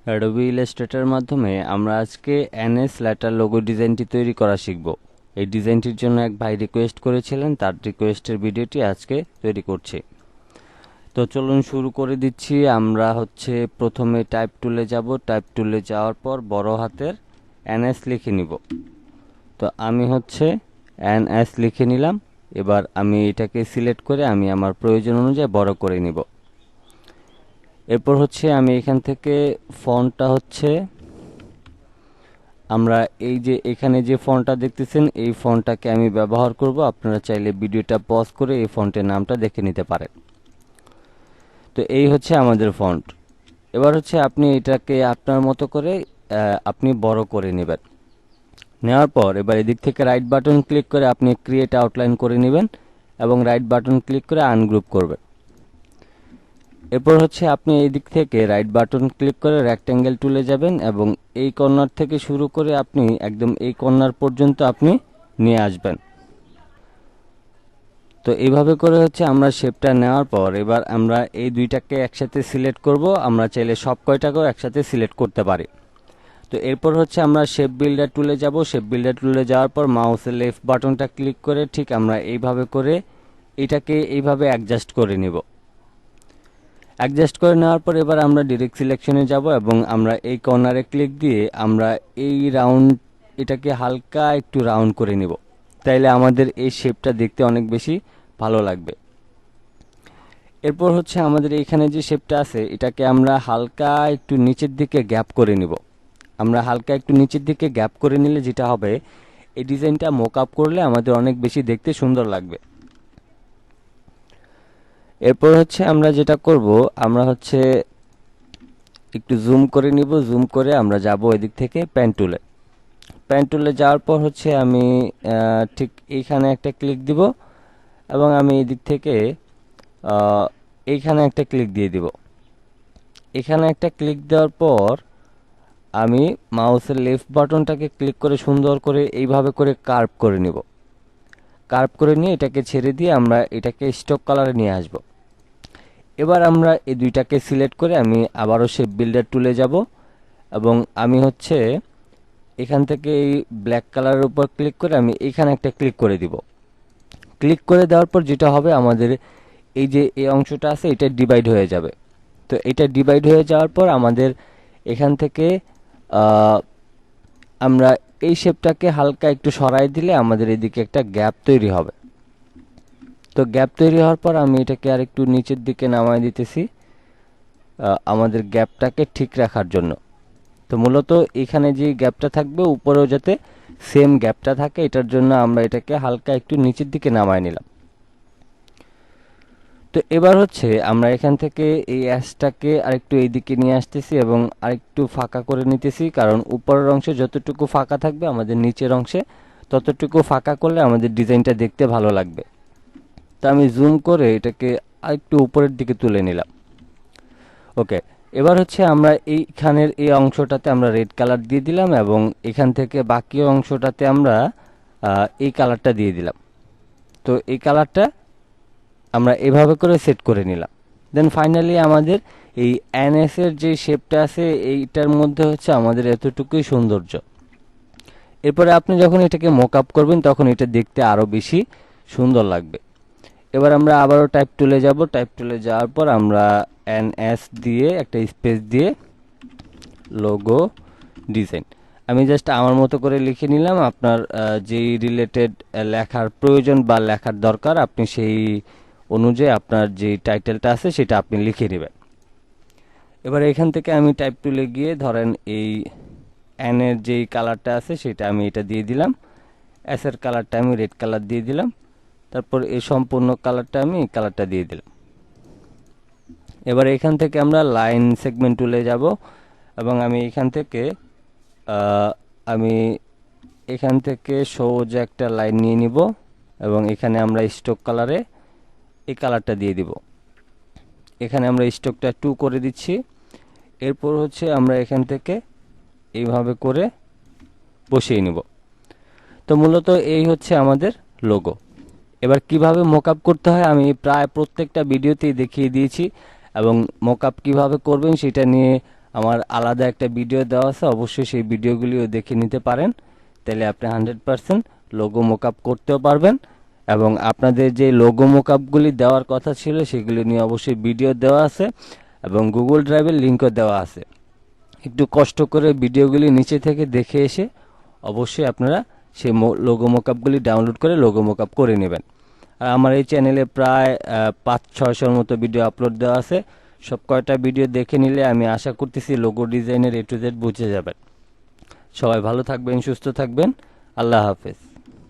Adobe ইলাস্ট্রেটরের মাধ্যমে আমরা আজকে এনএস লেটার লোগো ডিজাইনটি তৈরি করা শিখব। এই ডিজাইনটির জন্য এক ভাই রিকোয়েস্ট করেছিলেন, তার রিকোয়েস্টের ভিডিওটি আজকে তৈরি করছি। তো চলুন শুরু করে দিচ্ছি। আমরা প্রথমে টাইপ টুলে যাব। টাইপ টুলে যাওয়ার পর বড় হাতের এনএস লিখে নিব। তো আমি এনএস লিখে নিলাম। এবার আমি এটাকে সিলেক্ট করে আমি আমার প্রয়োজন অনুযায়ী বড় করে নিব। এরপর আমি এখান থেকে ফন্টটা আমরা এই যে এখানে যে ফন্টটা দেখতেছেন এই ফন্টটাকে আমি ব্যবহার করব। আপনারা চাইলে ভিডিওটা পজ করে এই ফন্টের নামটা দেখে নিতে পারেন। তো এই আমাদের ফন্ট। এবার আপনি এটাকে আপনার মতো করে আপনি বড় করে নেবেন। নেওয়ার পর এবার এদিক থেকে রাইট বাটন ক্লিক করে আপনি ক্রিয়েট আউটলাইন করে নেবেন এবং রাইট বাটন ক্লিক করে আনগ্রুপ করবেন। এরপর আপনি এই দিক থেকে রাইট বাটন ক্লিক করে রেক্ট্যাঙ্গেল টুলে যাবেন এবং এই কর্নার থেকে শুরু করে আপনি একদম এই কর্নার পর্যন্ত আপনি নিয়ে আসবেন। তো এইভাবে করে আমরা শেপটা নেওয়ার পর এবার আমরা এই দুইটাকে একসাথে সিলেক্ট করব। আমরা চাইলে সব কয়টাকেও একসাথে সিলেক্ট করতে পারি। তো এরপর আমরা শেপ বিল্ডার টুলে যাব। শেপ বিল্ডার টুলে যাওয়ার পর মাউসের লেফট বাটনটা ক্লিক করে ঠিক আমরা এইভাবে করে এটাকে এইভাবে অ্যাডজাস্ট করে নিব। অ্যাডজাস্ট করে নেওয়ার পর এবার আমরা ডিরেক্ট সিলেকশনে যাব এবং আমরা এই কর্নারে ক্লিক দিয়ে আমরা এই রাউন্ড এটাকে হালকা একটু রাউন্ড করে নিব। তাইলে আমাদের এই শেপটা দেখতে অনেক বেশি ভালো লাগবে। এরপর আমাদের এইখানে যে শেপটা আছে এটাকে আমরা হালকা একটু নিচের দিকে গ্যাপ করে নিব। আমরা হালকা একটু নিচের দিকে গ্যাপ করে নিলে যেটা হবে, এই ডিজাইনটা মক আপ করলে আমাদের অনেক বেশি দেখতে সুন্দর লাগবে। এরপর আমরা যেটা করব, আমরা একটু জুম করে নিব। জুম করে আমরা যাব এদিক থেকে পেন টুলে। পেন টুলে যাওয়ার পর আমি ঠিক এইখানে একটা ক্লিক দিব এবং আমি এদিক থেকে এইখানে একটা ক্লিক দিয়ে দিব। এখানে একটা ক্লিক দেওয়ার পর আমি মাউসের লেফট বাটনটাকে ক্লিক করে সুন্দর করে এইভাবে করে কার্ভ করে নিব। কার্ভ করে নিয়ে এটাকে ছেড়ে দিয়ে আমরা এটাকে স্টক কালারে নিয়ে আসব। এবার আমরা এই দুইটাকে সিলেক্ট করে আমি আবারও শেপ বিল্ডার টুলে যাব এবং আমি এখান থেকে এই ব্ল্যাক কালারের উপর ক্লিক করে আমি এখানে একটা ক্লিক করে দিব। ক্লিক করে দেওয়ার পর যেটা হবে, আমাদের এই যে এই অংশটা আছে এটা ডিভাইড হয়ে যাবে। তো এটা ডিভাইড হয়ে যাওয়ার পর আমাদের এখান থেকে আমরা এই শেপটাকে হালকা একটু সরাই দিলে আমাদের এদিকে একটা গ্যাপ তৈরি হবে। তো গ্যাপ তৈরি হওয়ার পর আমি এটাকে আর একটু নিচের দিকে নামাই দিতেছি আমাদের গ্যাপটাকে ঠিক রাখার জন্য। তো মূলত এখানে যে গ্যাপটা থাকবে উপরেও যাতে সেম গ্যাপটা থাকে, এটার জন্য আমরা এটাকে হালকা একটু নিচের দিকে নামায় নিলাম। তো এবার আমরা এখান থেকে এই অ্যাশটাকে আরেকটু এইদিকে নিয়ে আসতেছি এবং আরেকটু ফাঁকা করে নিতেছি, কারণ উপরের অংশে যতটুকু ফাঁকা থাকবে আমাদের নিচের অংশে ততটুকু ফাঁকা করলে আমাদের ডিজাইনটা দেখতে ভালো লাগবে। তো আমি জুম করে এটাকে আরেকটু উপরের দিকে তুলে নিলাম। ওকে, এবার আমরা এইখানের এই অংশটাতে আমরা রেড কালার দিয়ে দিলাম এবং এখান থেকে বাকি অংশটাতে আমরা এই কালারটা দিয়ে দিলাম। তো এই কালারটা আমরা এভাবে করে সেট করে নিলাম। দেন ফাইনালি আমাদের এই এনএস এর যে শেপটা আছে এইটার মধ্যে আমাদের এতটুকুই সৌন্দর্য। এরপরে আপনি যখন এটাকে মক আপ করবেন তখন এটা দেখতে আরও বেশি সুন্দর লাগবে। এবার আমরা আবারও টাইপ টুলে যাব। টাইপ টুলে যাওয়ার পর আমরা এনএস দিয়ে একটা স্পেস দিয়ে লোগো ডিজাইন আমি জাস্ট আমার মতো করে লিখে নিলাম। আপনার যেই রিলেটেড লেখার প্রয়োজন বা লেখার দরকার আপনি সেই অনুযায়ী আপনার যে টাইটেলটা আছে সেটা আপনি লিখে নেবেন। এবার এখান থেকে আমি টাইপ টুলে গিয়ে ধরেন এই এন এর যেই কালারটা আছে সেটা আমি এটা দিয়ে দিলাম। এস এর কালারটা আমি রেড কালার দিয়ে দিলাম। তারপর এই সম্পূর্ণ কালারটা আমি এই কালারটা দিয়ে দিলাম। এবার এখান থেকে আমরা লাইন সেগমেন্ট টুলে যাব এবং আমি এখান থেকে সোজা একটা লাইন নিয়ে নিব এবং এখানে আমরা স্ট্রোক কালারে এই কালারটা দিয়ে দিব। এখানে আমরা স্ট্রোকটা 2 করে দিচ্ছি। এরপর আমরা এখান থেকে এইভাবে করে বসিয়ে নিব। তো মূলত এই আমাদের লোগো। এবার কিভাবে মকআপ করতে হয় আমি প্রায় প্রত্যেকটা ভিডিওতেই দেখিয়ে দিয়েছি এবং মকআপ কিভাবে করবেন সেটা নিয়ে আমার আলাদা একটা ভিডিও দেওয়া আছে, অবশ্যই সেই ভিডিওগুলিও দেখে নিতে পারেন। তাহলে আপনি 100% লোগো মোকআপ করতেও পারবেন। এবং আপনাদের যে লোগো মোকআপগুলি দেওয়ার কথা ছিল সেগুলি নিয়ে অবশ্যই ভিডিও দেওয়া আছে এবং গুগল ড্রাইভের লিঙ্কও দেওয়া আছে। একটু কষ্ট করে ভিডিওগুলি নিচে থেকে দেখে এসে অবশ্যই আপনারা সেই লোগো মোকআপগুলি ডাউনলোড করে লোগো মোকআপ করে নেবেন। আর আমার এই চ্যানেলে প্রায় 500-600 মতো ভিডিও আপলোড দেওয়া আছে। সব কয়টা ভিডিও দেখে নিলে আমি আশা করতেছি লোগো ডিজাইনের A to Z বুঝে যাবেন। সবাই ভালো থাকবেন, সুস্থ থাকবেন। আল্লাহ হাফেজ।